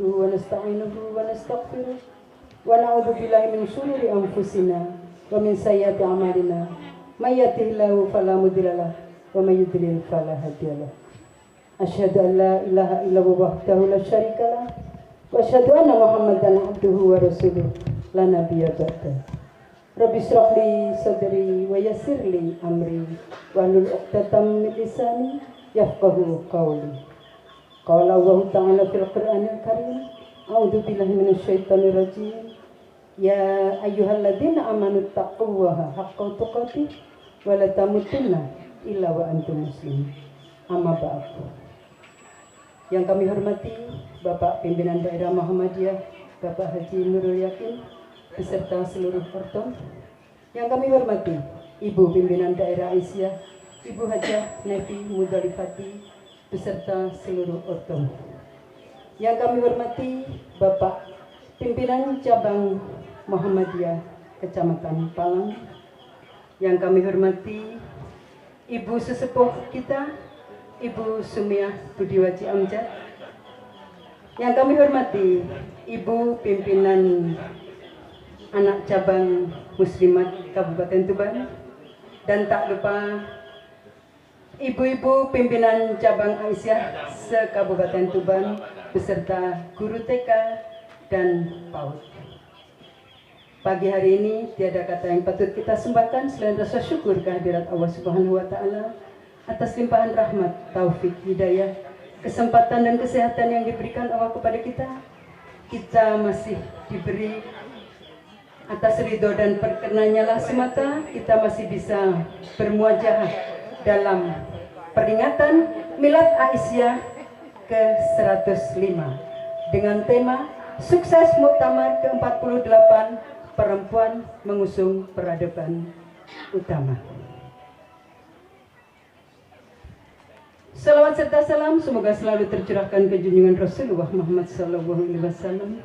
ونستعينه ونستغفره ونعوذ بالله من شرور أنفسنا ومن سيئات أعمالنا من يهده الله فلا مضل له ومن يضلل فلا هادي له أشهد أن لا إله إلا الله وحده لا شريك له وأشهد أن محمدا عبده ورسوله لا نبي بعده رب اشرح لي صدري ويسر لي أمري واحلل عقدة من لساني يفقهوا قولي قال الله تعالى في القرآن الكريم أعوذ بالله من الشيطان الرجيم يا أيها الذين آمنوا اتقوا الله حق تقاته ولا تموتن إلا وأنتم مسلمون أما بعد. Yang kami hormati Bapak Pimpinan Daerah Muhammadiyah Bapak Haji Nurul Yakin beserta seluruh ortom. Yang kami hormati Ibu Pimpinan Daerah Aisyah Ibu Hajah Nevi Mudalifati beserta seluruh ortom. Yang kami hormati Bapak Pimpinan Cabang Muhammadiyah Kecamatan Palang. Yang kami hormati Ibu sesepuh kita Ibu Sumiah Budiwaji Amjad. Yang kami hormati Ibu Pimpinan Anak Cabang Muslimat Kabupaten Tuban. Dan tak lupa Ibu-ibu pimpinan cabang Aisyah se-Kabupaten Tuban beserta guru TK dan PAUD. Pagi hari ini tiada kata yang patut kita sembahkan selain rasa syukur kehadirat Allah Subhanahu wa taala atas limpahan rahmat, taufik, hidayah, kesempatan dan kesehatan yang diberikan Allah kepada kita. Kita masih diberi atas ridho dan perkenannya lah semata kita masih bisa bermuajahah dalam peringatan Milad Aisyah ke-105 dengan tema Sukses Muktamar ke-48 Perempuan Mengusung Peradaban Utama. Salawat serta salam semoga selalu tercurahkan ke junjungan Rasulullah Muhammad SAW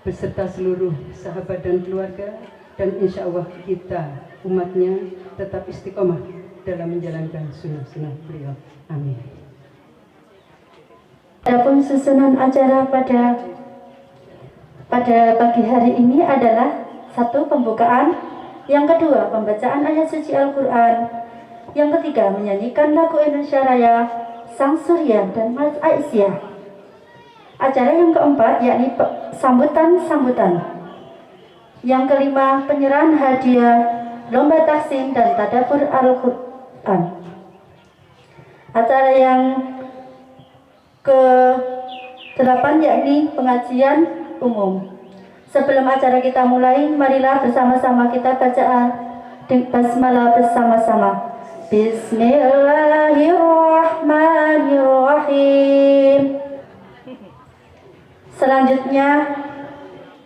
beserta seluruh sahabat dan keluarga, dan insya Allah kita umatnya tetap istiqomah dalam menjalankan sunnah-sunnah beliau. Amin. Adapun susunan acara pada pagi hari ini adalah satu, pembukaan, yang kedua pembacaan ayat suci Al-Quran, yang ketiga menyanyikan lagu Indonesia Raya, Sang Surya dan Mas Aisyah. Acara yang keempat yakni sambutan-sambutan. Yang kelima penyerahan hadiah, lomba taksim dan tadabbur Al-Quran. Acara yang ke-8 yakni pengajian umum. Sebelum acara kita mulai, marilah bersama-sama kita baca basmalah bersama-sama. Bismillahirrahmanirrahim. Selanjutnya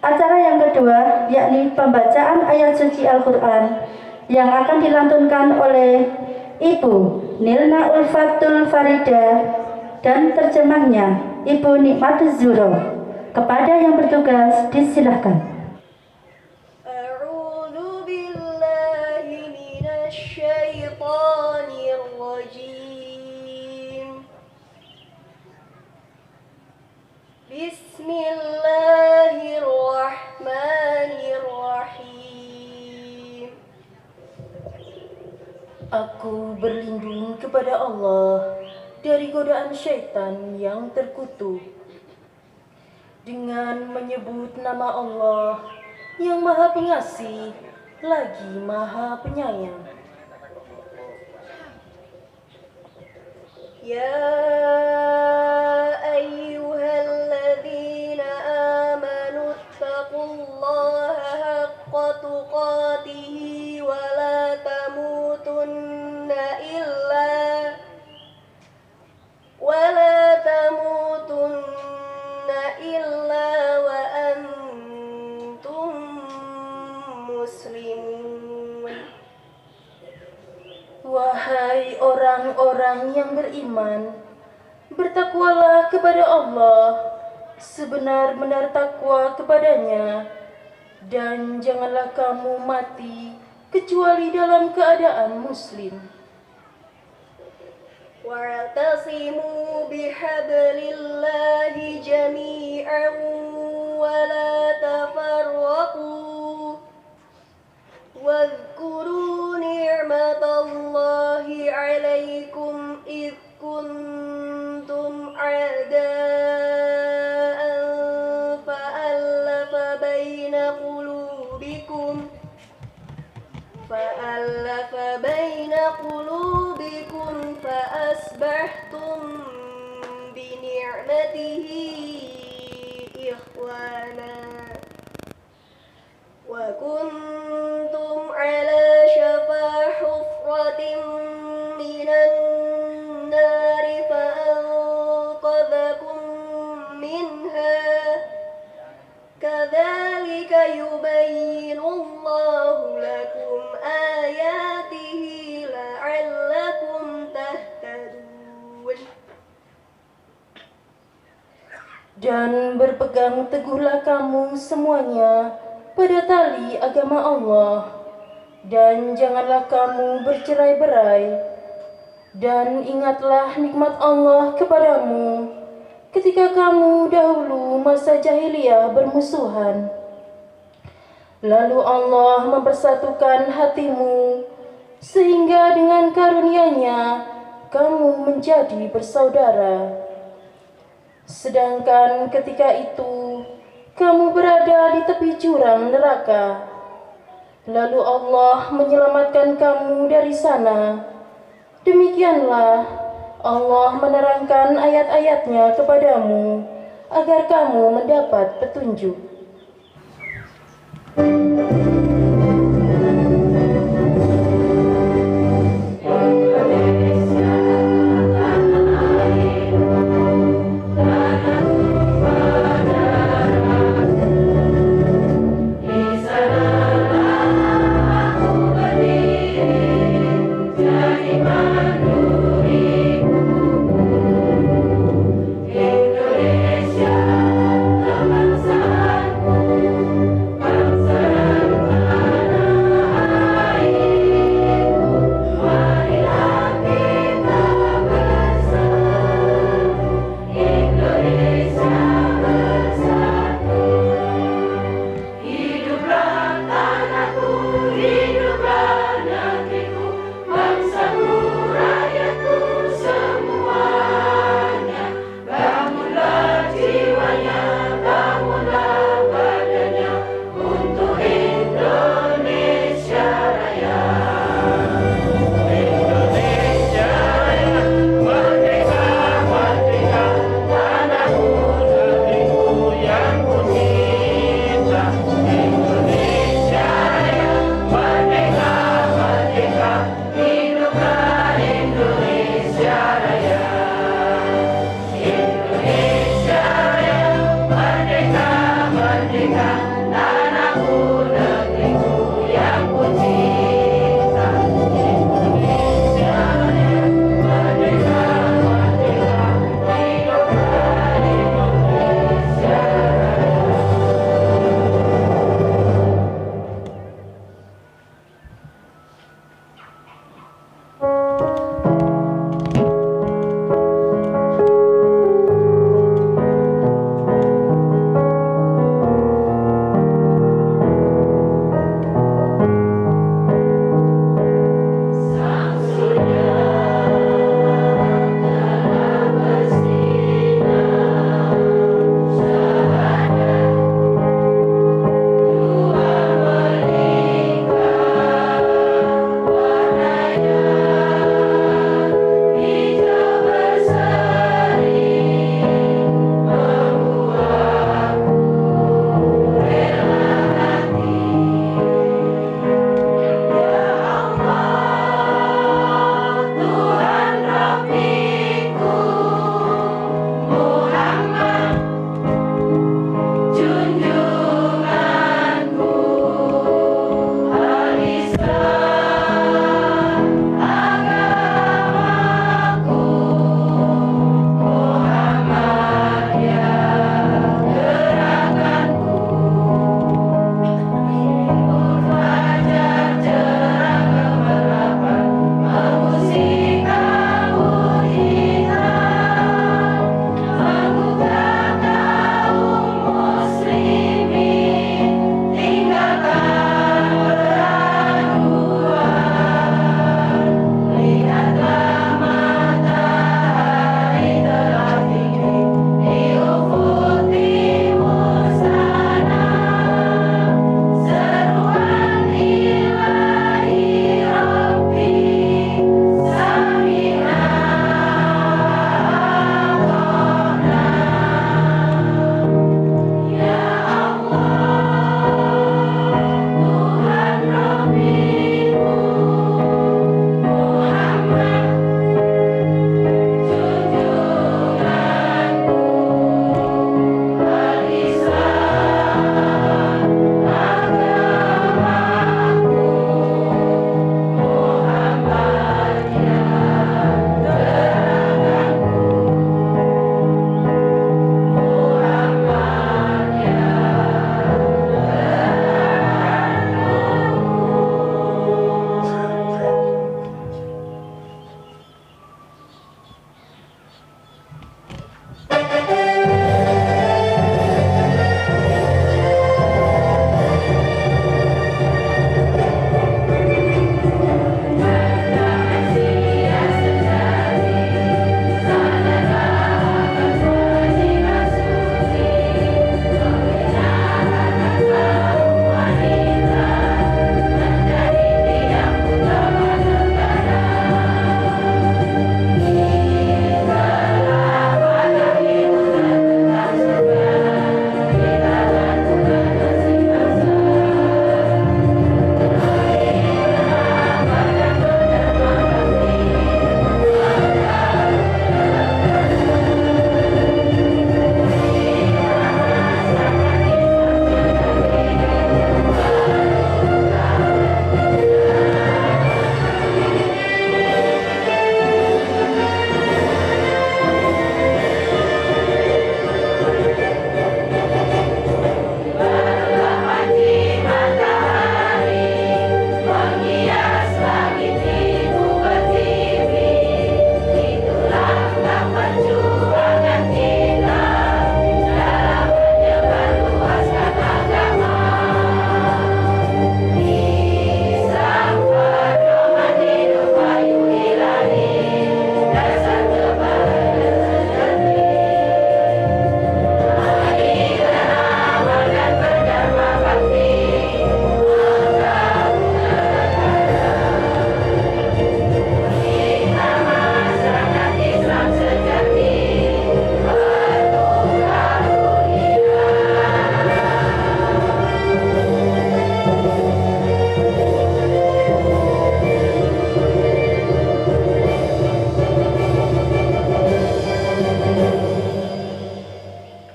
acara yang kedua yakni pembacaan ayat suci Al-Quran yang akan dilantunkan oleh Ibu Nilna Ulfatul Farida dan terjemahnya Ibu Nikmatus Zuro. Kepada yang bertugas disilahkan. A'udzu billahi minasyaitonir rajim. Bismillahirrahmanirrahim. Aku berlindung kepada Allah dari godaan syaitan yang terkutuk dengan menyebut nama Allah yang Maha Pengasih lagi Maha Penyayang. Ya ayyuhalladzina amanu taqullaha haqqa tuqatih wa la tamutunna illa wa antum muslimun. Wahai orang-orang yang beriman, bertakwalah kepada Allah sebenar-benar takwa kepadanya, dan janganlah kamu mati kecuali dalam keadaan muslim. Wa'tasimu bihablillahi jami'an جميعا ولا تفرقوا واذكروا نعمة الله عليكم إذ كنتم أعداء فألف بين قلوبكم فأصبحتم بنعمته إخوانا وكنتم على شفا حفرة من النار فأنقذكم منها كذلك يبين الله لكم آياته لعلكم تهتدون. Dan berpegang teguhlah kamu semuanya pada tali agama Allah, dan janganlah kamu bercerai-berai, dan ingatlah nikmat Allah kepadamu ketika kamu dahulu masa jahiliyah bermusuhan. Lalu Allah mempersatukan hatimu sehingga dengan karunia-Nya kamu menjadi bersaudara. Sedangkan ketika itu kamu berada di tepi jurang neraka. Lalu Allah menyelamatkan kamu dari sana. Demikianlah Allah menerangkan ayat-ayat-Nya kepadamu agar kamu mendapat petunjuk. Indonesia, bangsa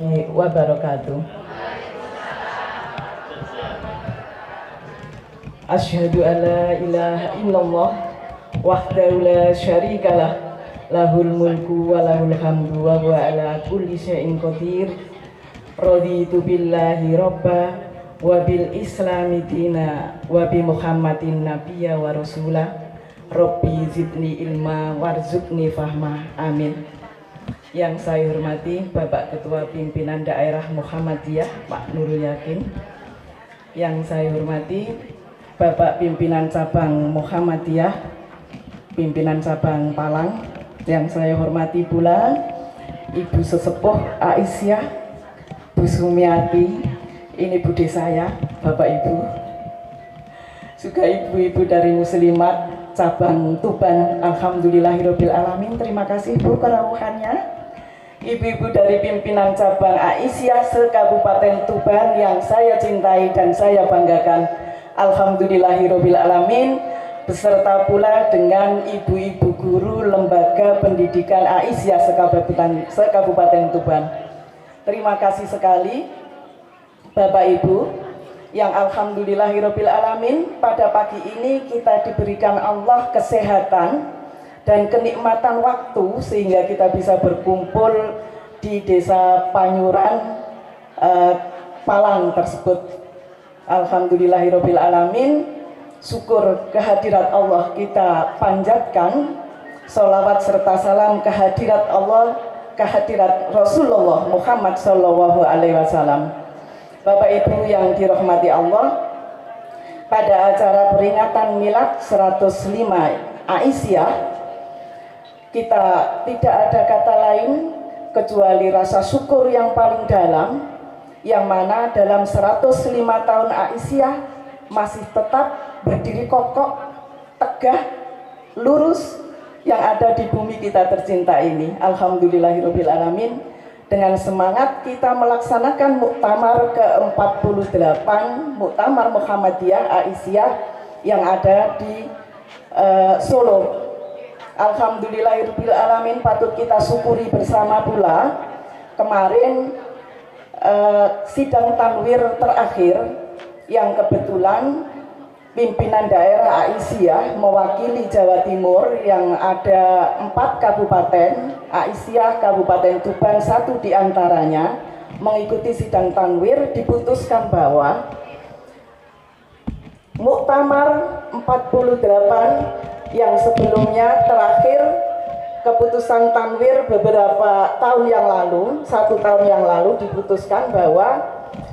wabarakatuh. Asyhadu an la ilaha illallah wahdahu la syarikalah lahul mulku wa lahul hamdu wa huwa ala kulli syai'in qadir. Raditu billahi robba wa bil islami dina wa bi muhammadin nabiyya wa rasulah. Rabbi zidni ilma warzuqni fahma. Amin. Yang saya hormati Bapak Ketua Pimpinan Daerah Muhammadiyah Pak Nurul Yakin. Yang saya hormati Bapak Pimpinan Cabang Muhammadiyah, Pimpinan Cabang Palang. Yang saya hormati pula Ibu Sesepuh Aisyah, Bu Sumiati, ini bude saya, Bapak Ibu. Juga ibu-ibu dari Muslimat Cabang Tuban, alhamdulillahirabbil alamin. Terima kasih Bu kerawuhannya. Ibu-ibu dari pimpinan cabang Aisyah se-Kabupaten Tuban yang saya cintai dan saya banggakan, alhamdulillahirabbil alamin. Beserta pula dengan ibu-ibu guru Lembaga Pendidikan Aisyah se-Kabupaten Tuban. Terima kasih sekali Bapak Ibu yang alhamdulillahirabbil alamin, pada pagi ini kita diberikan Allah kesehatan dan kenikmatan waktu sehingga kita bisa berkumpul di Desa Panyuran Palang tersebut. Alhamdulillahirabbil alamin. Syukur kehadirat Allah kita panjatkan, sholawat serta salam kehadirat Allah, kehadirat Rasulullah Muhammad Sallallahu Alaihi Wasallam. Bapak Ibu yang dirahmati Allah, pada acara peringatan milad 105 Aisyah, kita tidak ada kata lain kecuali rasa syukur yang paling dalam, yang mana dalam 105 tahun Aisyah masih tetap berdiri kokoh, tegak, lurus yang ada di bumi kita tercinta ini. Alhamdulillahirabbil alamin. Dengan semangat kita melaksanakan muktamar ke-48, Muktamar Muhammadiyah Aisyah yang ada di Solo. Alhamdulillahirabbil alamin, patut kita syukuri bersama pula kemarin sidang tanwir terakhir yang kebetulan pimpinan daerah Aisyah mewakili Jawa Timur yang ada 4 kabupaten, Aisyah, Kabupaten Tuban, 1 diantaranya mengikuti sidang tanwir. Diputuskan bahwa Muktamar 48 yang sebelumnya terakhir keputusan tanwir beberapa tahun yang lalu, 1 tahun yang lalu, diputuskan bahwa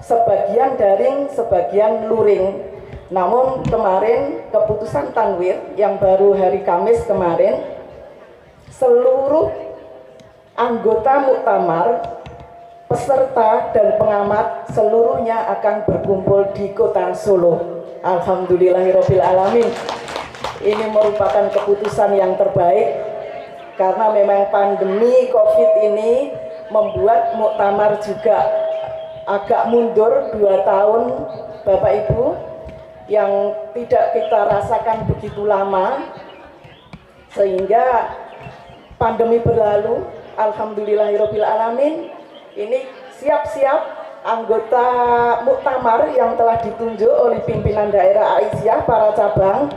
sebagian daring, sebagian luring. Namun kemarin keputusan tanwir yang baru hari Kamis kemarin, seluruh anggota muktamar, peserta dan pengamat seluruhnya akan berkumpul di kota Solo. Alhamdulillahirabbil alamin. Ini merupakan keputusan yang terbaik karena memang pandemi Covid ini membuat muktamar juga agak mundur 2 tahun Bapak Ibu, yang tidak kita rasakan begitu lama, sehingga pandemi berlalu. Alhamdulillahirabbil alamin. Ini siap-siap anggota muktamar yang telah ditunjuk oleh pimpinan daerah Aisyah para cabang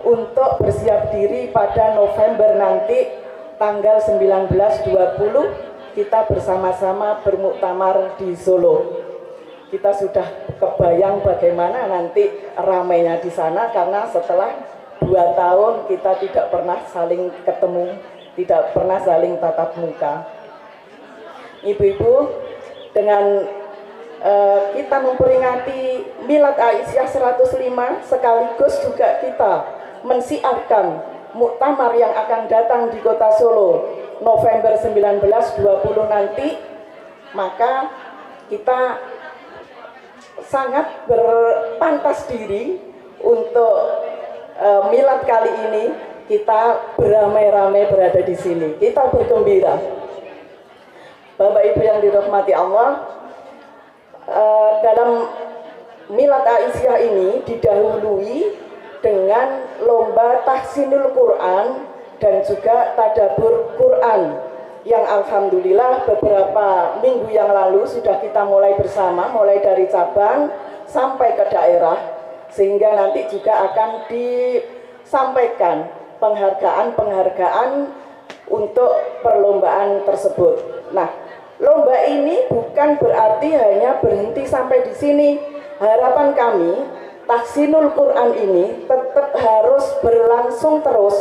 untuk bersiap diri pada November nanti tanggal 19-20 kita bersama-sama bermuktamar di Solo. Kita sudah kebayang bagaimana nanti ramainya di sana, karena setelah 2 tahun kita tidak pernah saling ketemu, tidak pernah saling tatap muka. Ibu-ibu, dengan kita memperingati Milad Aisyah 105, sekaligus juga kita mensiarkan muktamar yang akan datang di kota Solo November 19-20 nanti, maka kita sangat berpantas diri untuk milad kali ini kita beramai-ramai berada di sini. Kita bergembira. Bapak Ibu yang dirahmati Allah, dalam milad Aisyah ini didahului dengan lomba tahsinul Quran dan juga tadabbur Quran. yang alhamdulillah beberapa minggu yang lalu sudah kita mulai bersama, mulai dari cabang sampai ke daerah, sehingga nanti juga akan disampaikan penghargaan-penghargaan untuk perlombaan tersebut. Nah, lomba ini bukan berarti hanya berhenti sampai di sini. Harapan kami, Tahsinul Quran ini tetap harus berlangsung terus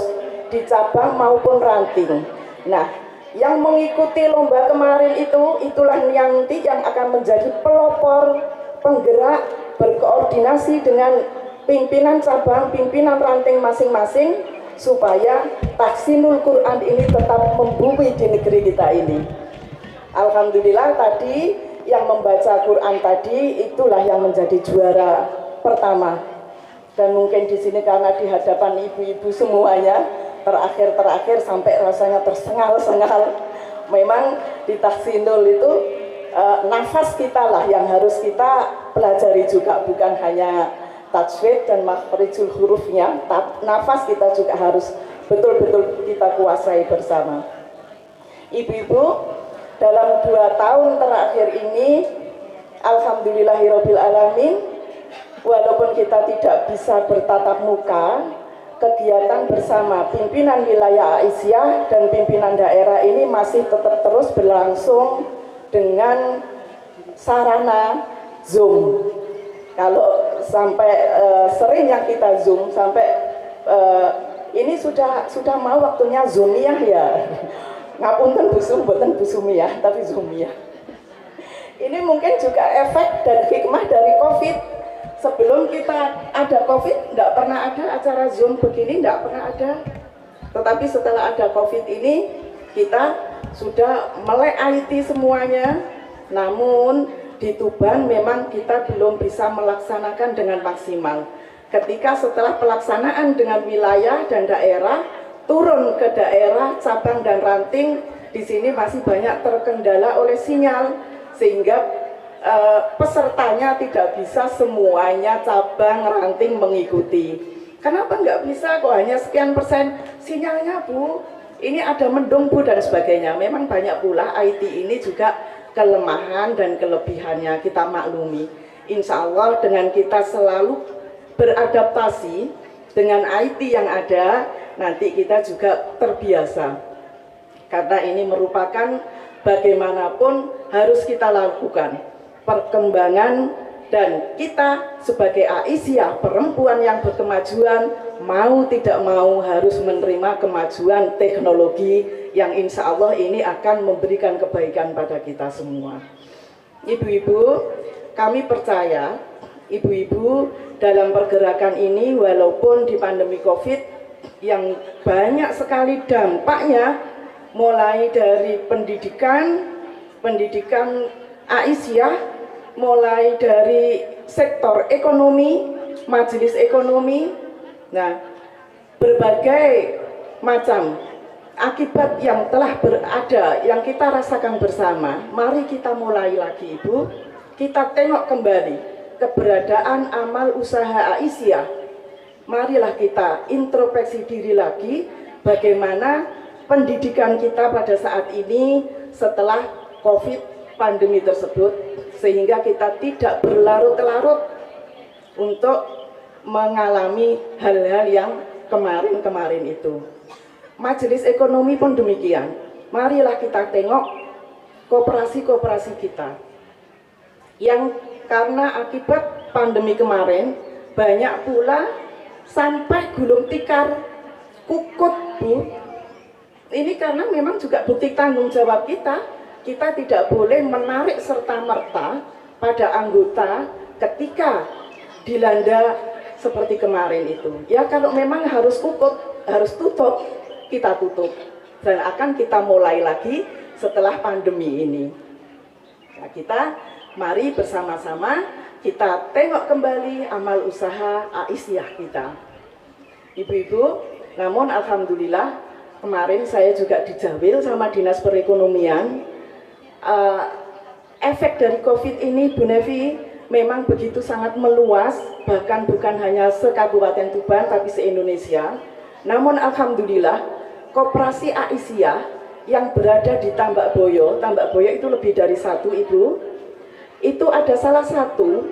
di cabang maupun ranting. Nah, yang mengikuti lomba kemarin itulah nanti yang akan menjadi pelopor, penggerak, berkoordinasi dengan pimpinan cabang, pimpinan ranting masing-masing, supaya Tahsinul Quran ini tetap membumi di negeri kita ini. Alhamdulillah tadi yang membaca Quran tadi itulah yang menjadi juara pertama. Dan mungkin di sini karena di hadapan ibu-ibu semuanya, terakhir sampai rasanya tersengal-sengal. Memang di Tahsinul itu nafas kita lah yang harus kita pelajari juga, bukan hanya tajwid dan makhrijul hurufnya, nafas kita juga harus betul-betul kita kuasai bersama. Ibu-ibu, dalam 2 tahun terakhir ini alhamdulillahirabbil alamin, walaupun kita tidak bisa bertatap muka, kegiatan bersama pimpinan wilayah Aisyah dan pimpinan daerah ini masih tetap terus berlangsung dengan sarana Zoom. Kalau sampai sering yang kita Zoom sampai ini sudah mau waktunya Zoomiyah ya. Ngapunten buatan Busumiyah, tapi Zoomiyah. Ini mungkin juga efek dan hikmah dari Covid. Sebelum kita ada Covid, tidak pernah ada acara Zoom begini, tidak pernah ada. Tetapi setelah ada Covid ini, kita sudah melek IT semuanya. Namun di Tuban memang kita belum bisa melaksanakan dengan maksimal. Ketika setelah pelaksanaan dengan wilayah dan daerah, turun ke daerah, cabang dan ranting, di sini masih banyak terkendala oleh sinyal, sehingga pesertanya tidak bisa semuanya cabang ranting mengikuti. Kenapa nggak bisa kok hanya sekian persen sinyalnya Bu? Ini ada mendung Bu dan sebagainya. Memang banyak pula IT ini juga kelemahan dan kelebihannya, kita maklumi. Insya Allah dengan kita selalu beradaptasi dengan IT yang ada, nanti kita juga terbiasa. Karena ini merupakan bagaimanapun harus kita lakukan perkembangan, dan kita sebagai Aisyah, perempuan yang berkemajuan, mau tidak mau harus menerima kemajuan teknologi yang insya Allah ini akan memberikan kebaikan pada kita semua. Ibu-ibu, kami percaya ibu-ibu dalam pergerakan ini, walaupun di pandemi Covid yang banyak sekali dampaknya, mulai dari pendidikan Aisyah, mulai dari sektor ekonomi, majelis ekonomi, nah berbagai macam akibat yang telah berada, yang kita rasakan bersama. Mari kita mulai lagi Ibu, kita tengok kembali keberadaan amal usaha Aisyah. Marilah kita introspeksi diri lagi, bagaimana pendidikan kita pada saat ini setelah Covid pandemi tersebut, sehingga kita tidak berlarut-larut untuk mengalami hal-hal yang kemarin-kemarin itu. Majelis ekonomi pun demikian. Marilah kita tengok koperasi-koperasi kita yang karena akibat pandemi kemarin banyak pula sampai gulung tikar, kukut Bu. Ini karena memang juga bukti tanggung jawab kita. Kita tidak boleh menarik serta-merta pada anggota ketika dilanda seperti kemarin itu. Ya kalau memang harus kukut, harus tutup, kita tutup. Dan akan kita mulai lagi setelah pandemi ini. Nah, kita mari bersama-sama kita tengok kembali amal usaha Aisyah kita. Ibu-ibu, namun alhamdulillah kemarin saya juga dijawil sama Dinas Perekonomian. Efek dari Covid ini Bu Nevi memang begitu sangat meluas, bahkan bukan hanya se-Kabupaten Tuban tapi se-Indonesia. Namun alhamdulillah koperasi Aisyah yang berada di Tambak Boyo itu lebih dari satu Ibu, itu ada salah satu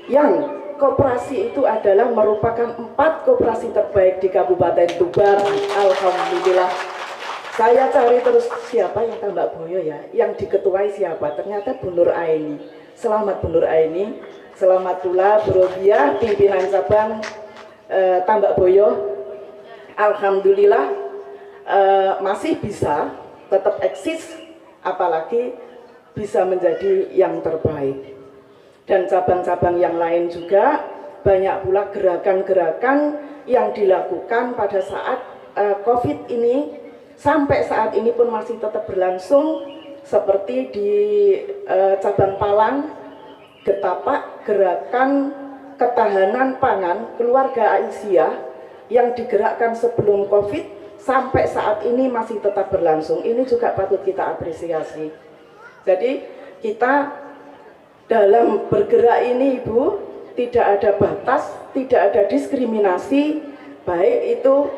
yang koperasi itu adalah merupakan 4 koperasi terbaik di Kabupaten Tuban. Alhamdulillah. Saya cari terus siapa yang Tambak Boyo ya, yang diketuai siapa, ternyata Bu Nur Aini. Selamat Bu Nur Aini, selamat pula Bu Robiah, pimpinan cabang Tambak Boyo. Alhamdulillah masih bisa tetap eksis, apalagi bisa menjadi yang terbaik. Dan cabang-cabang yang lain juga banyak pula gerakan-gerakan yang dilakukan pada saat COVID ini, sampai saat ini pun masih tetap berlangsung, seperti di cabang Palang, Getapak, gerakan ketahanan pangan keluarga Aisyah yang digerakkan sebelum COVID sampai saat ini masih tetap berlangsung. Ini juga patut kita apresiasi. Jadi kita dalam bergerak ini Ibu, tidak ada batas, tidak ada diskriminasi, baik itu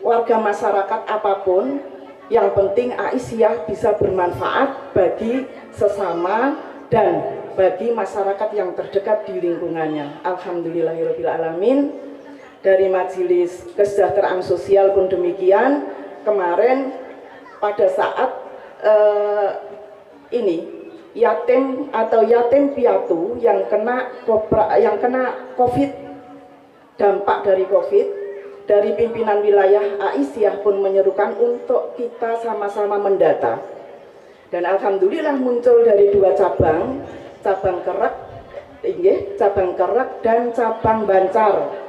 warga masyarakat apapun, yang penting Aisyah bisa bermanfaat bagi sesama dan bagi masyarakat yang terdekat di lingkungannya. Alhamdulillahirrahmanirrahim. Dari Majelis Kesejahteraan Sosial pun demikian, kemarin pada saat ini yatim atau yatim piatu yang kena COVID, dampak dari COVID, dari pimpinan wilayah Aisyah pun menyerukan untuk kita sama-sama mendata. Dan alhamdulillah muncul dari 2 cabang, cabang Kerek dan cabang Bancar.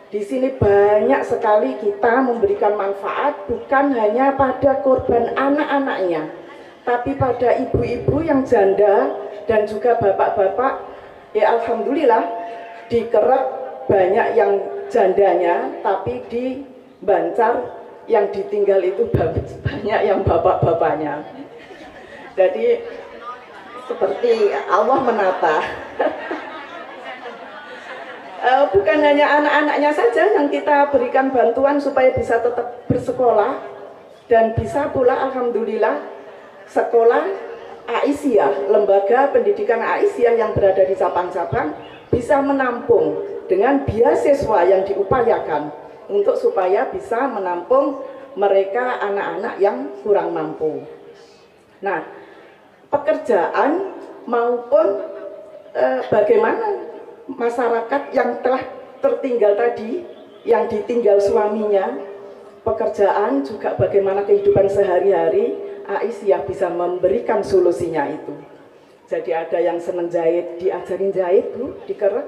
Di sini banyak sekali kita memberikan manfaat bukan hanya pada korban anak-anaknya, tapi pada ibu-ibu yang janda dan juga bapak-bapak. Ya alhamdulillah di Kerek banyak yang jandanya, tapi di Bancar yang ditinggal itu banyak yang bapak-bapaknya. Jadi seperti Allah menata. Bukan hanya anak-anaknya saja yang kita berikan bantuan supaya bisa tetap bersekolah, dan bisa pula alhamdulillah sekolah Aisyah, lembaga pendidikan Aisyah yang berada di cabang-cabang bisa menampung dengan beasiswa yang diupayakan untuk supaya bisa menampung mereka anak-anak yang kurang mampu. Nah, pekerjaan maupun bagaimana masyarakat yang telah tertinggal tadi, yang ditinggal suaminya, pekerjaan juga bagaimana kehidupan sehari-hari, Aisyah bisa memberikan solusinya itu. Jadi ada yang senang jahit, diajarin jahit Bu di Kerek.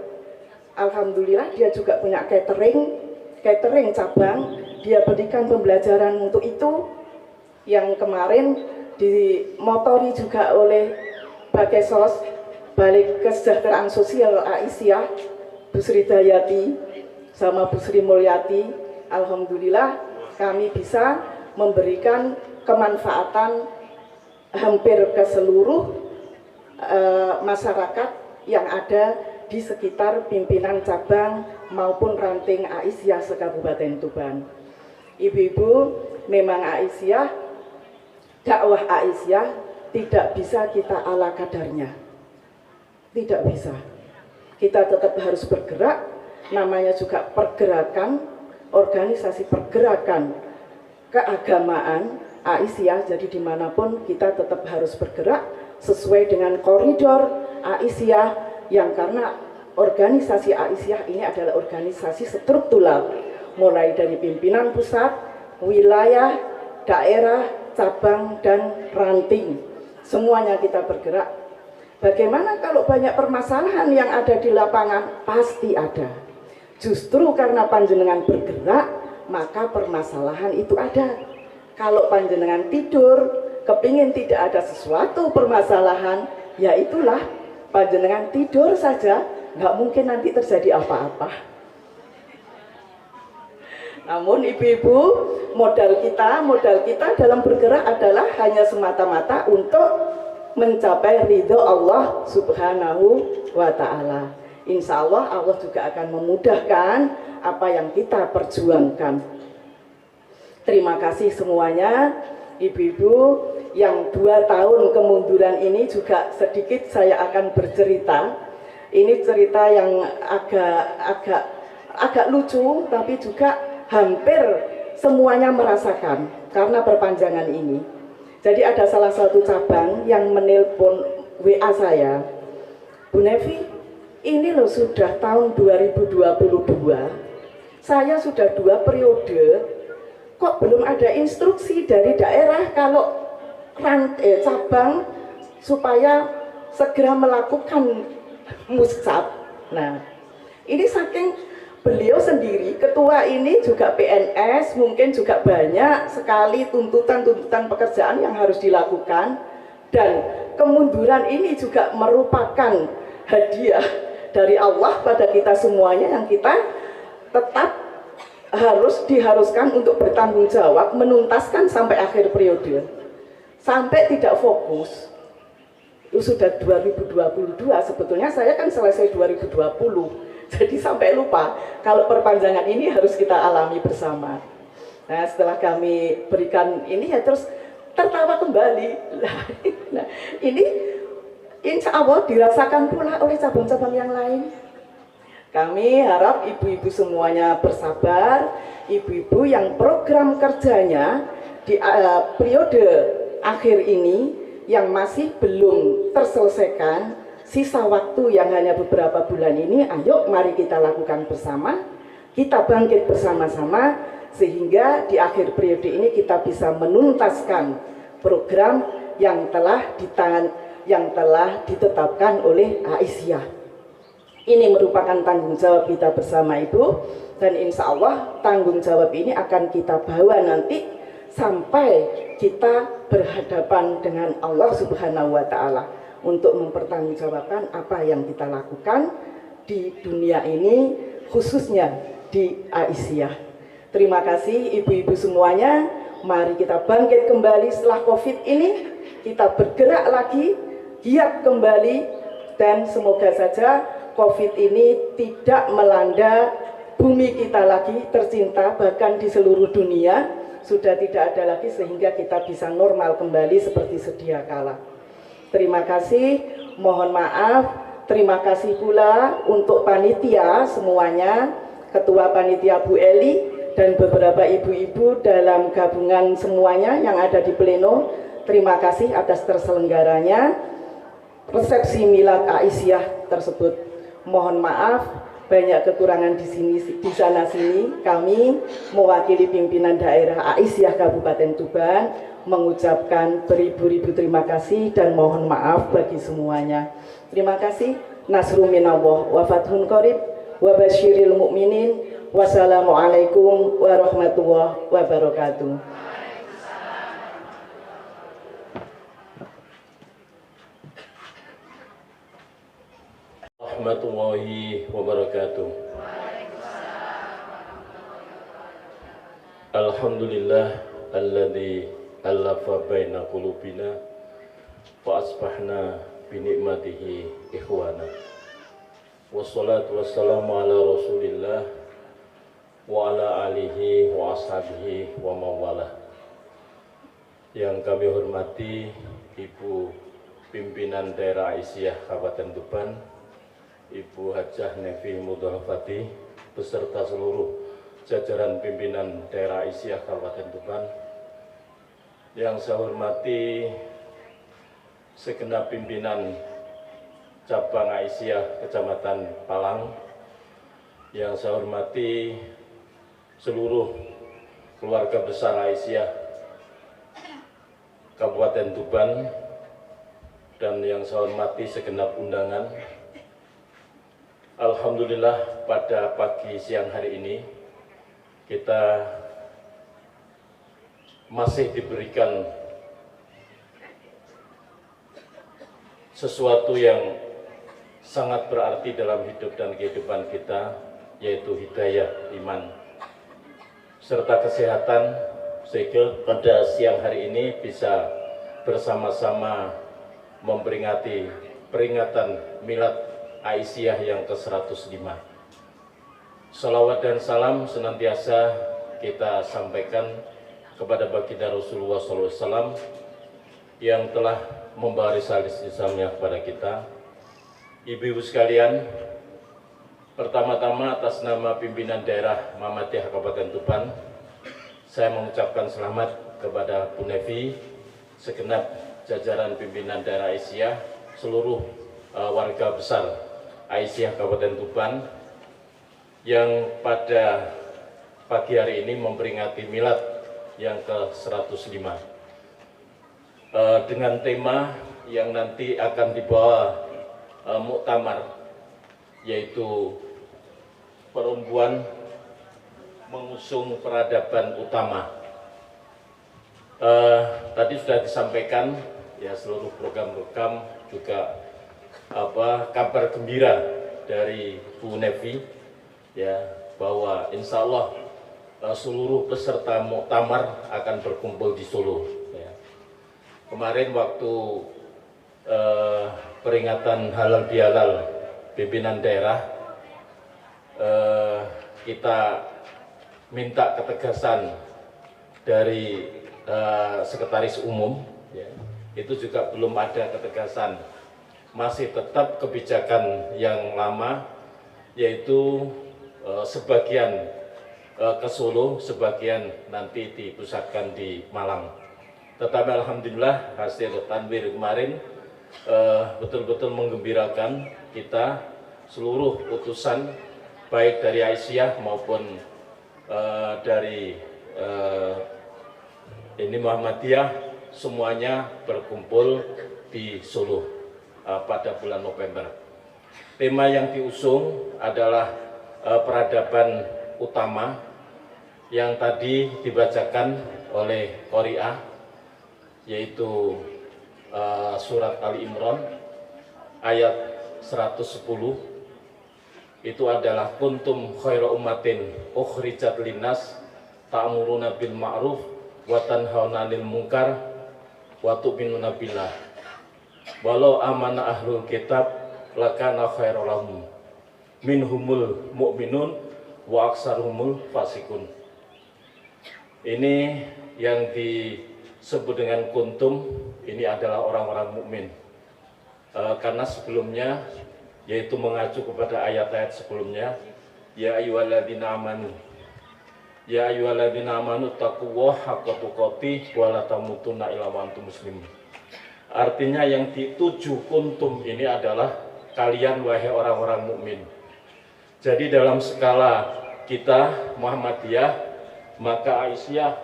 Alhamdulillah dia juga punya catering cabang, dia berikan pembelajaran untuk itu, yang kemarin dimotori juga oleh Bakesos, Balik Kesejahteraan Sosial Aisyah, Bu Sri Dayati sama Bu Sri Mulyati. Alhamdulillah kami bisa memberikan kemanfaatan hampir ke seluruh masyarakat yang ada di sekitar pimpinan cabang maupun ranting Aisyah se-Kabupaten Tuban. Ibu-ibu, memang Aisyah, dakwah Aisyah tidak bisa kita ala kadarnya. Tidak bisa. Kita tetap harus bergerak, namanya juga pergerakan, organisasi pergerakan keagamaan Aisyah. Jadi dimanapun kita tetap harus bergerak sesuai dengan koridor Aisyah, yang karena organisasi Aisyah ini adalah organisasi struktural, mulai dari pimpinan pusat, wilayah, daerah, cabang, dan ranting. Semuanya kita bergerak. Bagaimana kalau banyak permasalahan yang ada di lapangan? Pasti ada. Justru karena panjenengan bergerak, maka permasalahan itu ada. Kalau panjenengan tidur, kepingin tidak ada sesuatu permasalahan, ya itulah, panjenengan tidur saja, nggak mungkin nanti terjadi apa-apa. Namun ibu-ibu, modal kita dalam bergerak adalah hanya semata-mata untuk mencapai ridho Allah Subhanahu wa Ta'ala. Insya Allah, Allah juga akan memudahkan apa yang kita perjuangkan. Terima kasih semuanya, ibu-ibu yang 2 tahun kemunduran ini juga sedikit saya akan bercerita. Ini cerita yang agak lucu, tapi juga hampir semuanya merasakan karena perpanjangan ini. Jadi ada salah satu cabang yang menelpon WA saya, Bu Nevi, ini loh sudah tahun 2022, saya sudah 2 periode, kok belum ada instruksi dari daerah kalau cabang supaya segera melakukan muscap. Nah, ini saking beliau sendiri, ketua ini juga PNS, mungkin juga banyak sekali tuntutan-tuntutan pekerjaan yang harus dilakukan, dan kemunduran ini juga merupakan hadiah dari Allah pada kita semuanya yang kita tetap diharuskan untuk bertanggung jawab menuntaskan sampai akhir periode, sampai tidak fokus. Itu sudah 2022, sebetulnya saya kan selesai 2020, jadi sampai lupa kalau perpanjangan ini harus kita alami bersama. Nah, setelah kami berikan ini ya terus tertawa kembali. Nah, ini insya Allah dirasakan pula oleh cabang-cabang yang lain. Kami harap ibu-ibu semuanya bersabar, ibu-ibu yang program kerjanya di periode akhir ini yang masih belum terselesaikan, sisa waktu yang hanya beberapa bulan ini, ayo mari kita lakukan bersama, kita bangkit bersama-sama, sehingga di akhir periode ini kita bisa menuntaskan program yang telah ditetapkan oleh Aisyah. Ini merupakan tanggung jawab kita bersama Ibu, dan insya Allah tanggung jawab ini akan kita bawa nanti sampai kita berhadapan dengan Allah Subhanahu wa Ta'ala untuk mempertanggungjawabkan apa yang kita lakukan di dunia ini, khususnya di Aisyah. Terima kasih ibu-ibu semuanya. Mari kita bangkit kembali setelah COVID ini, kita bergerak lagi, giat kembali, dan semoga saja COVID ini tidak melanda bumi kita lagi tercinta, bahkan di seluruh dunia sudah tidak ada lagi, sehingga kita bisa normal kembali seperti sedia kala. Terima kasih, mohon maaf, terima kasih pula untuk panitia semuanya, Ketua Panitia Bu Eli, dan beberapa ibu-ibu dalam gabungan semuanya yang ada di pleno. Terima kasih atas terselenggaranya resepsi milad Aisyah tersebut. Mohon maaf banyak kekurangan di sana sini. Kami mewakili pimpinan daerah Aisyah Kabupaten Tuban mengucapkan beribu-ribu terima kasih dan mohon maaf bagi semuanya. Terima kasih. Nasrul minallah wa fathun qarib wa basyiril mu'minin. Wassalamualaikum warahmatullahi wabarakatuh. Warahmatullahi wabarakatuh. Alhamdulillah alladzi allafa baina qulubina wa asbahna bi ni'matihi ikhwana. Wassalatu wassalamu ala Rasulillah wa ala alihi wa ashabihi wa mawalah. Yang kami hormati Ibu Pimpinan Daerah Aisyah Kabupaten Tuban, Ibu Hajah Nevi Mudhalafati, beserta seluruh jajaran pimpinan daerah Aisyah Kabupaten Tuban. Yang saya hormati segenap pimpinan cabang Aisyah Kecamatan Palang. Yang saya hormati seluruh keluarga besar Aisyah Kabupaten Tuban, dan yang saya hormati segenap undangan. Alhamdulillah pada pagi siang hari ini kita masih diberikan sesuatu yang sangat berarti dalam hidup dan kehidupan kita, yaitu hidayah iman serta kesehatan, sehingga pada siang hari ini bisa bersama-sama memperingati peringatan milad Aisyah yang ke-105. Salawat dan salam senantiasa kita sampaikan kepada baginda Rasulullah SAW, yang telah membawa risalah Islamnya kepada kita. Ibu-ibu sekalian, pertama-tama atas nama pimpinan daerah Muhammadiyah Kabupaten Tuban, saya mengucapkan selamat kepada Bu Nevi, segenap jajaran pimpinan daerah Aisyah, seluruh warga besar Aisyah Kabupaten Tuban yang pada pagi hari ini memperingati milad yang ke-105 dengan tema yang nanti akan dibawa muktamar, yaitu perempuan mengusung peradaban utama. Tadi sudah disampaikan ya, seluruh program-program juga kabar gembira dari Bu Nevi ya, bahwa insya Allah seluruh peserta muktamar akan berkumpul di Solo ya. Kemarin waktu peringatan halal bihalal pimpinan daerah, kita minta ketegasan dari sekretaris umum ya. Itu juga belum ada ketegasan, masih tetap kebijakan yang lama, yaitu sebagian ke Solo, sebagian nanti dipusatkan di Malang. Tetapi alhamdulillah hasil tanwir kemarin betul-betul menggembirakan kita, seluruh utusan baik dari Aisyah maupun dari ini Muhammadiyah, semuanya berkumpul di Solo pada bulan November. Tema yang diusung adalah peradaban utama yang tadi dibacakan oleh Qori'ah, yaitu surat Ali Imran ayat 110. Itu adalah kuntum khaira ummatin ukhrijat linnas ta'muruna bil ma'ruf wa tanhauna 'anil munkar wa tu'minuna billah walau amana ahlul kitab lakana khairal lahum minhumul mu'minun wa aksarumul fasikun. Ini yang disebut dengan kuntum, ini adalah orang-orang mukmin. Karena sebelumnya, yaitu mengacu kepada ayat-ayat sebelumnya, ya ayyuhalladzina amanu, ya ayyuhalladzina amanu taqullaha haqqa tuqatih wa la tamutunna illa wa antum muslimun. Artinya yang dituju kuntum ini adalah kalian wahai orang-orang mukmin. Jadi dalam skala kita Muhammadiyah, maka Aisyah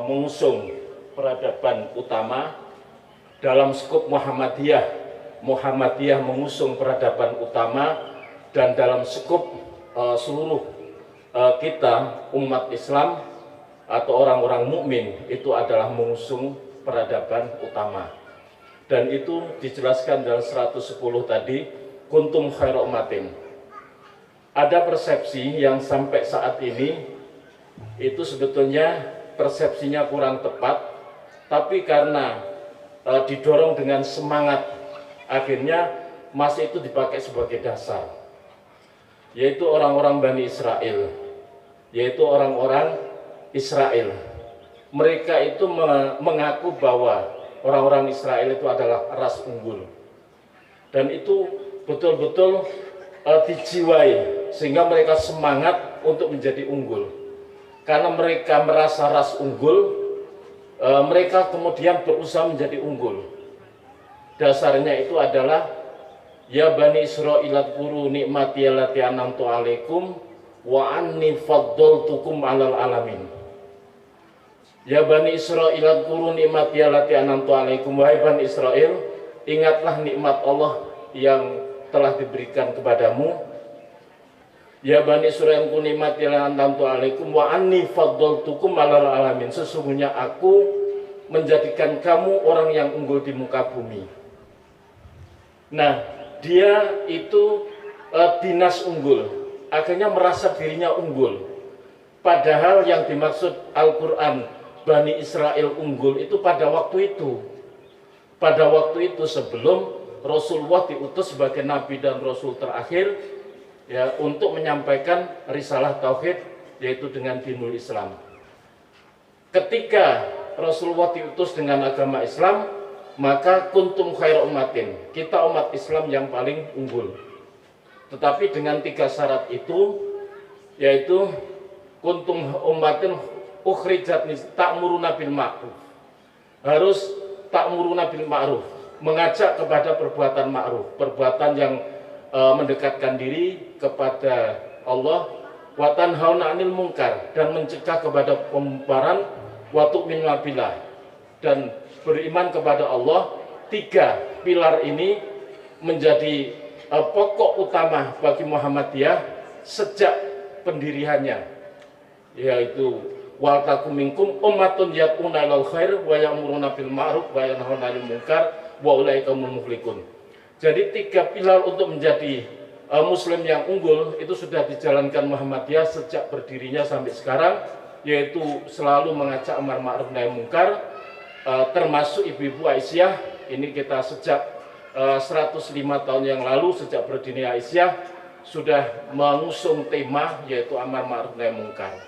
mengusung peradaban utama. Dalam skop Muhammadiyah, Muhammadiyah mengusung peradaban utama, dan dalam skop seluruh kita umat Islam atau orang-orang mukmin itu adalah mengusung peradaban utama. Dan itu dijelaskan dalam 110 tadi, kuntum khaira ummatin. Ada persepsi yang sampai saat ini itu sebetulnya persepsinya kurang tepat, tapi karena didorong dengan semangat, akhirnya masih itu dipakai sebagai dasar, yaitu orang-orang Bani Israel, yaitu orang-orang Israel. Mereka itu mengaku bahwa orang-orang Israel itu adalah ras unggul, dan itu betul-betul dijiwai sehingga mereka semangat untuk menjadi unggul. Karena mereka merasa ras unggul, mereka kemudian berusaha menjadi unggul. Dasarnya itu adalah ya Bani Israil adkuru nikmati allati an'amtu alaikum wa anni faddaltukum 'alal alamin. Ya Bani Israil adkuru nikmati allati an'amtu alaikum, wahai Bani Israil, ingatlah nikmat Allah yang telah diberikan kepadamu. Ya Bani Israil ku nikmati an'amtu alaikum wa anni faddaltukum 'alal alamin. Sesungguhnya aku menjadikan kamu orang yang unggul di muka bumi. Nah, dia itu dinas unggul, akhirnya merasa dirinya unggul. Padahal yang dimaksud Al-Quran Bani Israel unggul itu pada waktu itu. Pada waktu itu sebelum Rasulullah diutus sebagai Nabi dan Rasul terakhir, ya, untuk menyampaikan risalah tauhid, yaitu dengan dinul Islam. Ketika Rasulullah diutus dengan agama Islam, maka kuntum khairu ummatin, kita umat Islam yang paling unggul. Tetapi dengan 3 syarat itu, yaitu kuntum ummatin ukhrijat ta'muruna bil ma'ruf, harus ta'muruna bil ma'ruf, mengajak kepada perbuatan ma'ruf, perbuatan yang mendekatkan diri kepada Allah, wa tanhauna 'anil munkar, dan mencegah kepada pemungkaran, wa tu'minu billah, dan beriman kepada Allah. 3 pilar ini menjadi pokok utama bagi Muhammadiyah sejak pendiriannya, yaitu wal takum minkum ummatun yad'una ilal khair wa ya'muruna bil ma'ruf wa yanhauna 'anil munkar wa ulaika humul muflihun. Jadi 3 pilar untuk menjadi muslim yang unggul itu sudah dijalankan Muhammadiyah sejak berdirinya sampai sekarang, yaitu selalu mengajak amar ma'ruf nahi munkar, termasuk ibu-ibu Aisyah. Ini kita sejak 105 tahun yang lalu, sejak berdirinya Aisyah, sudah mengusung tema yaitu amar ma'ruf nahi munkar.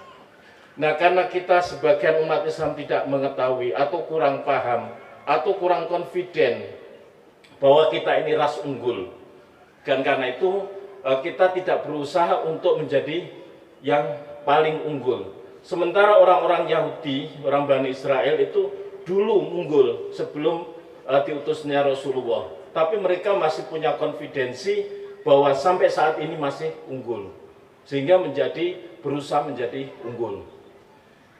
Nah, karena kita sebagian umat Islam tidak mengetahui atau kurang paham atau kurang confident bahwa kita ini ras unggul, dan karena itu kita tidak berusaha untuk menjadi yang paling unggul. Sementara orang-orang Yahudi, orang Bani Israel itu dulu unggul sebelum diutusnya Rasulullah, tapi mereka masih punya konfidensi bahwa sampai saat ini masih unggul, sehingga berusaha menjadi unggul.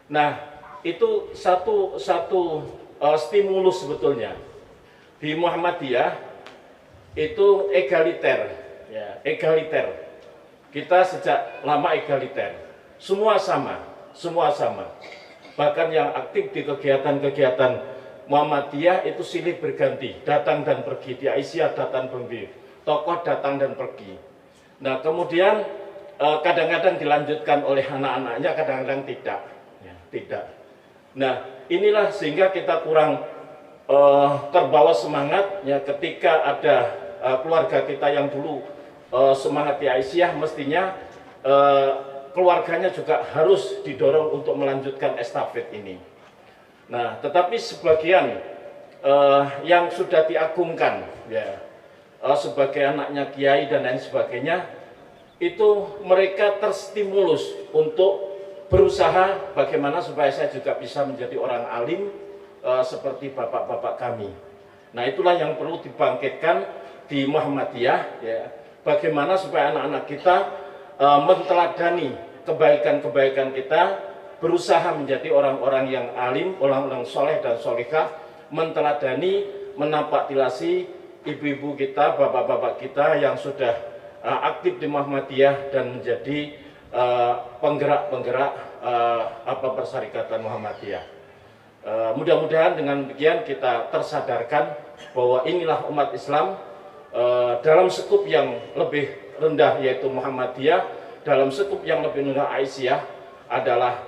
Nah, itu satu stimulus sebetulnya. Di Muhammadiyah itu egaliter, ya, egaliter. Kita sejak lama egaliter, semua sama. Bahkan yang aktif di kegiatan-kegiatan Muhammadiyah itu silih berganti, datang dan pergi. Di Aisyah datang pergi, tokoh datang dan pergi. Nah, kemudian kadang-kadang dilanjutkan oleh anak-anaknya, kadang-kadang tidak. Ya, tidak. Nah, inilah sehingga kita kurang terbawa semangat ya, ketika ada keluarga kita yang dulu semangat di Aisyah, mestinya keluarganya juga harus didorong untuk melanjutkan estafet ini. Nah, tetapi sebagian yang sudah diagungkan ya, sebagai anaknya kiai dan lain sebagainya, itu mereka terstimulus untuk berusaha bagaimana supaya saya juga bisa menjadi orang alim seperti bapak-bapak kami. Nah, itulah yang perlu dibangkitkan di Muhammadiyah ya. Bagaimana supaya anak-anak kita menteladani kebaikan-kebaikan kita, berusaha menjadi orang-orang yang alim, orang-orang soleh dan solehah, menteladani, menapaktilasi ibu-ibu kita, bapak-bapak kita yang sudah aktif di Muhammadiyah dan menjadi penggerak-penggerak persyarikatan Muhammadiyah. Mudah-mudahan dengan demikian kita tersadarkan bahwa inilah umat Islam dalam skup yang lebih rendah yaitu Muhammadiyah, dalam skup yang lebih rendah Aisyah adalah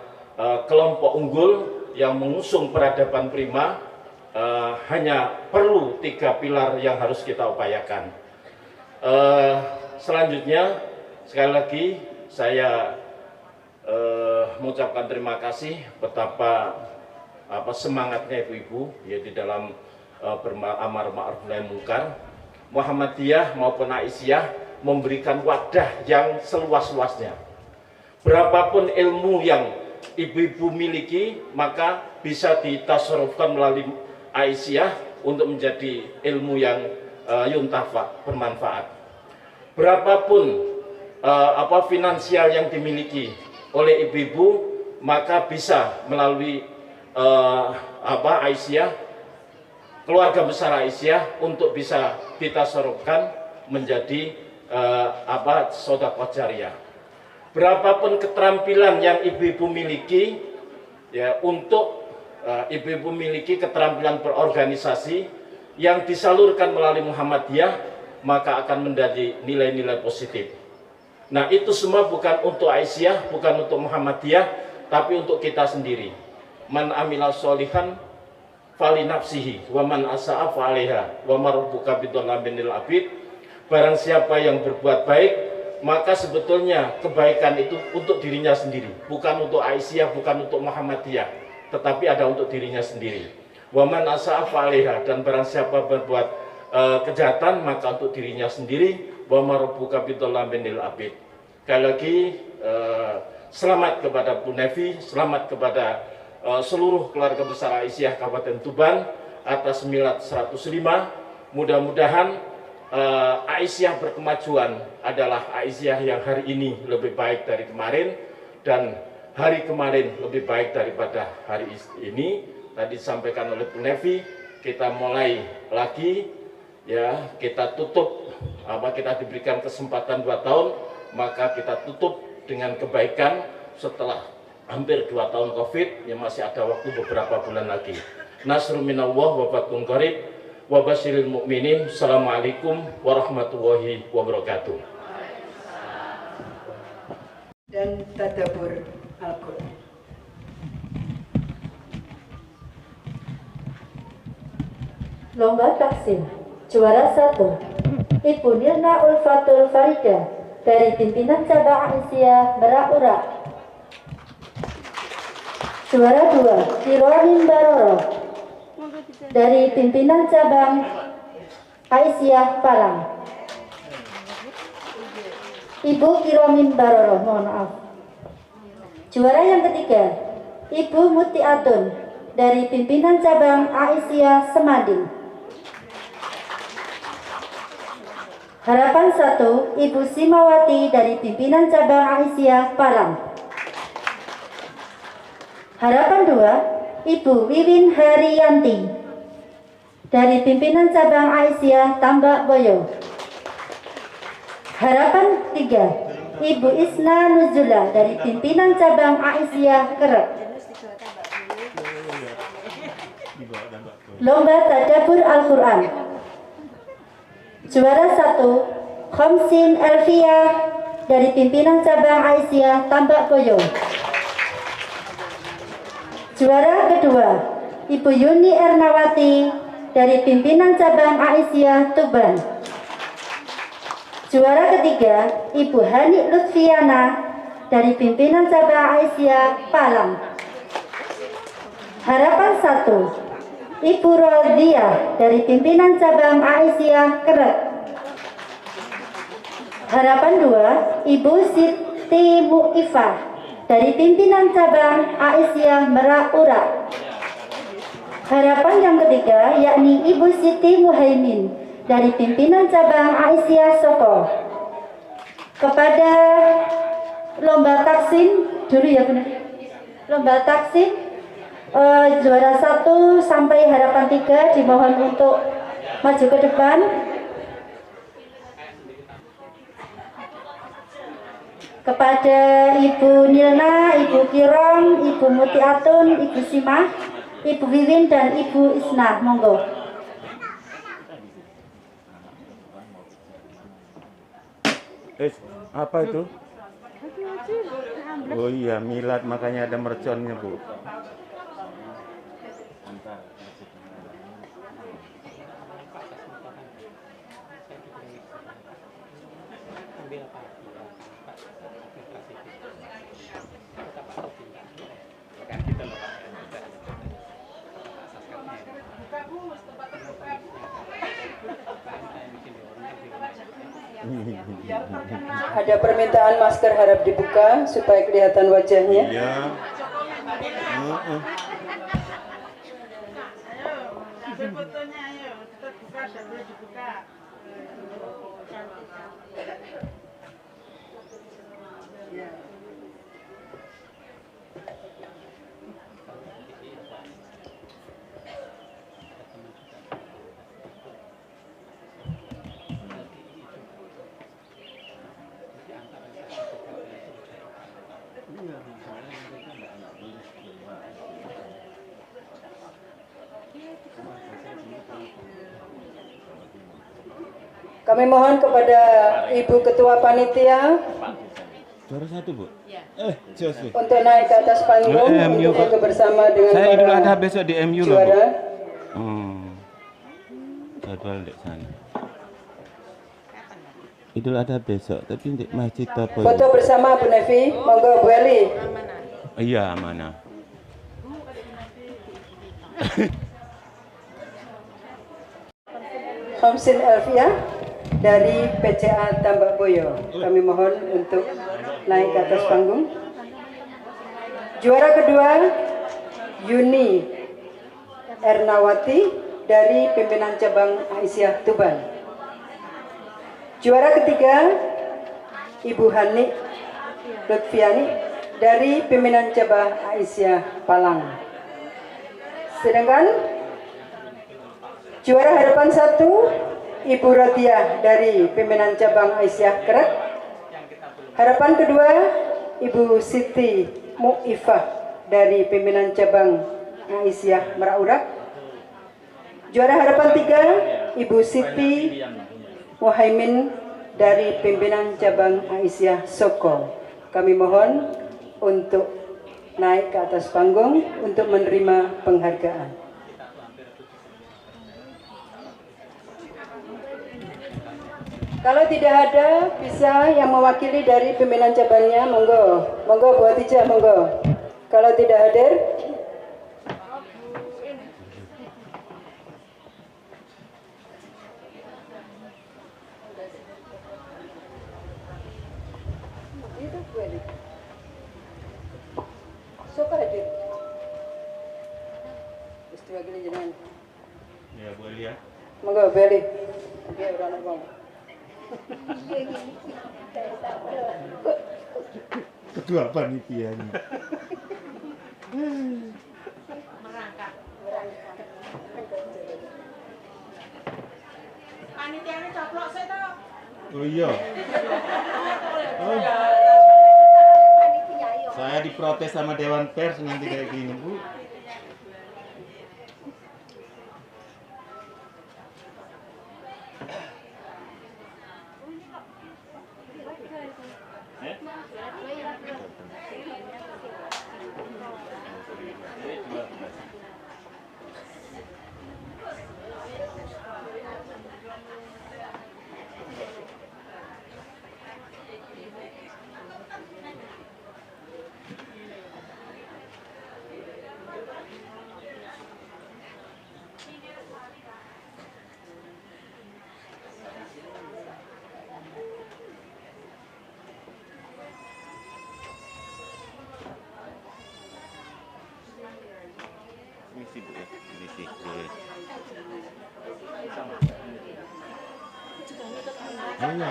kelompok unggul yang mengusung peradaban prima. Hanya perlu 3 pilar yang harus kita upayakan. Selanjutnya sekali lagi saya mengucapkan terima kasih betapa semangatnya ibu-ibu ya di dalam amar ma'ruf nahi munkar. Muhammadiyah maupun Aisyah memberikan wadah yang seluas-luasnya. Berapapun ilmu yang ibu-ibu miliki, maka bisa ditasarrufkan melalui Aisyah untuk menjadi ilmu yang yuntafa, bermanfaat. Berapapun finansial yang dimiliki oleh ibu-ibu, maka bisa melalui Aisyah, keluarga besar Aisyah, untuk bisa ditasarrufkan menjadi sedekah jariyah. Berapapun keterampilan yang ibu-ibu miliki ya, untuk ibu-ibu miliki keterampilan berorganisasi yang disalurkan melalui Muhammadiyah, maka akan menjadi nilai-nilai positif. Nah, itu semua bukan untuk Aisyah, bukan untuk Muhammadiyah, tapi untuk kita sendiri. Man amila sholihan fali nafsihi wa man asa'a fa 'alaiha wa marabbuka bidzallamin lil 'abid. Barang siapa yang berbuat baik, maka sebetulnya kebaikan itu untuk dirinya sendiri, bukan untuk Aisyah, bukan untuk Muhammadiyah, tetapi ada untuk dirinya sendiri. Waman asa'a fa'alaiha, dan barang siapa berbuat kejahatan maka untuk dirinya sendiri. Wa ma rabbuka bidzallamin lil abid. Sekali lagi selamat kepada Bu Nevi, selamat kepada seluruh keluarga besar Aisyah Kabupaten Tuban atas milad 105. Mudah-mudahan Aisyah berkemajuan adalah Aisyah yang hari ini lebih baik dari kemarin, dan hari kemarin lebih baik daripada hari ini. Tadi disampaikan oleh Bu Nevi, kita mulai lagi, ya, kita tutup, kita diberikan kesempatan 2 tahun, maka kita tutup dengan kebaikan setelah hampir 2 tahun COVID, yang masih ada waktu beberapa bulan lagi. Nasrun minallah wa fathun qarib wa basyiril mu'minin. Assalamualaikum warahmatullahi wabarakatuh. Dan tadabbur Al-Quran. Lomba taksim. Juara 1 Ibu Nirna Ulfatul Farida dari pimpinan cabang Aisyah Merak-Urak. Juara 2 Kiromin Baroro dari pimpinan cabang Aisyah Parang. Ibu Kiromin Baroro, mohon maaf. Juara yang ketiga Ibu Muti Atun dari pimpinan cabang Aisyah Semading. Harapan 1 Ibu Simawati dari pimpinan cabang Aisyah Parang. Harapan 2 Ibu Wiwin Haryanti dari pimpinan cabang Aisyah Tambak Boyo. Harapan 3 Ibu Isna Nuzula dari pimpinan cabang Aisyah Kerek. Lomba Tadabbur Al-Quran. Juara 1 Khamsin Elvia dari pimpinan cabang Aisyah Tambak Boyo. Juara kedua Ibu Yuni Ernawati dari pimpinan cabang Aisyah Tuban. Juara ketiga Ibu Hani Lutfiana dari pimpinan cabang Aisyah Palang. Harapan 1 Ibu Rodia dari pimpinan cabang Aisyah Kerek. Harapan 2 Ibu Siti Mu'ifah dari pimpinan cabang Aisyah Merak-Urak. Harapan yang ketiga yakni Ibu Siti Muhaimin dari pimpinan cabang Aisyah Soko. Kepada lomba taksim dulu ya benar. Lomba taksim juara 1 sampai harapan 3 dimohon untuk maju ke depan. Kepada Ibu Nilna, Ibu Kirong, Ibu Muti Atun, Ibu Simah, Ibu Wiwin dan Ibu Isna, monggo. Apa itu? Oh iya, milad, makanya ada merconnya, Bu. Ada permintaan masker harap dibuka supaya kelihatan wajahnya. Iya. Kami mohon kepada Ibu Ketua Panitia Juara 1, Bu? Jos. untuk naik ke atas panggung MU, untuk foto bersama dengan Saya Idul para Adha besok di MU loh, Bu. juara. Jadwal di sana. Idul Adha besok, tapi di masjid apa? Foto bersama Bu Nevi, monggo Bu Eli. Iya, mana? Hamsin Elvia dari PCA Tambak Boyo. Kami mohon untuk naik ke atas panggung. Juara kedua Yuni Ernawati dari pimpinan cabang Aisyah Tuban. Juara ketiga Ibu Hani Lutfiani dari pimpinan cabang Aisyah Palang. Sedangkan juara harapan 1 Ibu Rodiah dari pimpinan cabang Aisyah Kerak. Harapan kedua Ibu Siti Mu'ifah dari pimpinan cabang Aisyah Meraurak. Juara harapan 3 Ibu Siti Muhaimin dari pimpinan cabang Aisyah Soko. Kami mohon untuk naik ke atas panggung untuk menerima penghargaan. Kalau tidak ada, bisa yang mewakili dari pimpinan cabangnya, monggo. Monggo Bu Hatijah, monggo. Kalau tidak hadir, sok hadir. Mesti wakili jenengan. Ya, Bu Elia. Monggo, Beli. Dia orang abang. Ketua panitia ini. Panitiane coplok sik to. Oh iya. Oh. Saya diprotes sama Dewan Pers nanti kayak gini, Bu. Misi Bu ya, misi. Iya.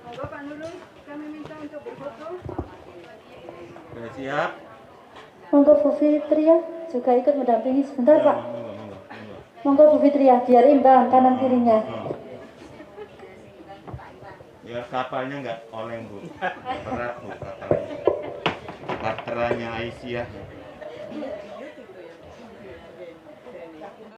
Monggo Pak Nurul, kami minta untuk berfoto. Sudah siap? Monggo Bu Fitria juga ikut mendampingi sebentar Ya, Pak. monggo. Monggo Bu Fitria biar imbang kanan kirinya. Ya kapalnya nggak oleng Bu, berat Bu kapalnya. Baterainya Aisyah.